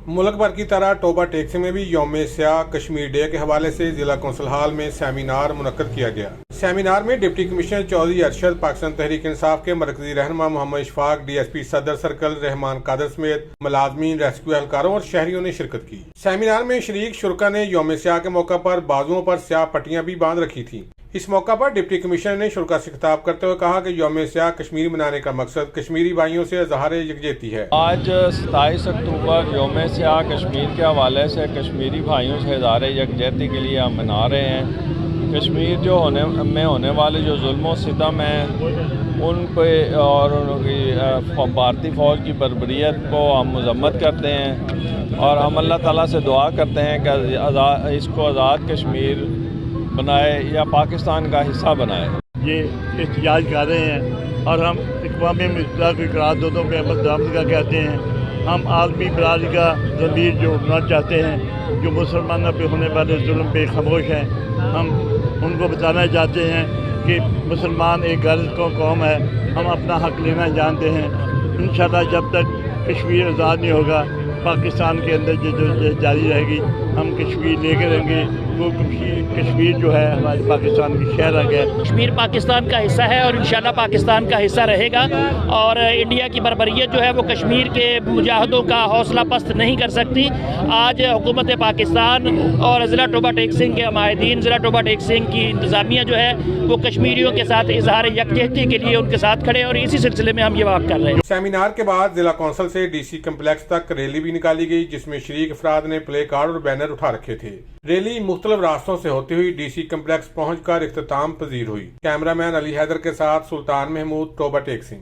मुल्क भर की तरह टोबा टेक्सी में भी यौम स्याह कश्मीर डे के हवाले से जिला कौंसल हाल में सेमिनार मुनक्कद किया गया। सेमिनार में डिप्टी कमिश्नर चौधरी अरशद, पाकिस्तान तहरीक इंसाफ के मरकजी रहनुमा मोहम्मद इशफाक, DSP सदर सर्कल रहमान कादर समेत मुलाजमीन, रेस्क्यू एहलकारों और शहरियों ने शिरकत की। सेमिनार में शरीक शुरका ने यौम स्याह के मौका पर बाजुओं पर स्याह पट्टियां भी बांध रखी थी। इस मौका पर डिप्टी कमिश्नर ने शुरका से खिताब करते हुए कहा कि यौम स्याह कश्मीर मनाने का मकसद कश्मीरी भाइयों से इज़हार यकजहती है। आज 27 अक्टूबर यौम स्याह कश्मीर के हवाले से कश्मीरी भाइयों से इज़हार यकजहती के लिए हम मना रहे हैं। कश्मीर जो होने वाले जो जुल्म सितम हैं उन पे और उनकी भारतीय फ़ौज की बर्बरियत को हम मज़म्मत करते हैं और हम अल्लाह ताला से दुआ करते हैं कि इसको आज़ाद कश्मीर बनाए या पाकिस्तान का हिस्सा बनाए। ये एहतजाज कर रहे हैं और हम इक़वामी मुत्तहिदा की करारदादों पे अमल दरामद का कहते हैं। हम आलमी बरादरी का ज़मीर जोड़ना चाहते हैं। जो मुसलमानों पे होने वाले जुल्म पे खामोश हैं, हम उनको बताना चाहते हैं कि मुसलमान एक गैर कौम है। हम अपना हक़ लेना जानते हैं। इंशाअल्लाह जब तक कश्मीर आज़ाद नहीं होगा, पाकिस्तान के अंदर जो जारी रहेगी, हम कश्मीर लेकर रहेंगे। वो कश्मीर जो है हमारे पाकिस्तान की शहर आ गया। कश्मीर पाकिस्तान का हिस्सा है और इंशाल्लाह पाकिस्तान का हिस्सा रहेगा और इंडिया की बर्बरियत जो है वो कश्मीर के मुजाहिदों का हौसला पस्त नहीं कर सकती। आज हुकूमत पाकिस्तान और ज़िला टोबा टेक सिंह के माहिदीन, ज़िला टोबा टेक सिंह की इंतज़ामिया जो है वो कश्मीरियों के साथ इज़हार यकजहती के लिए उनके साथ खड़े और इसी सिलसिले में हम ये बात कर रहे हैं। सेमिनार के बाद जिला कौंसिल से DC कम्प्लेक्स तक रैली भी निकाली गई, जिसमें शरीक अफराद ने प्ले कार्ड और बैनर उठा रखे थे। रैली मुख्तलिफ रास्तों से होती हुई DC कम्प्लेक्स पहुंचकर इख्तिताम पजीर हुई। कैमरामैन अली हैदर के साथ सुल्तान महमूद, टोबा टेक सिंह।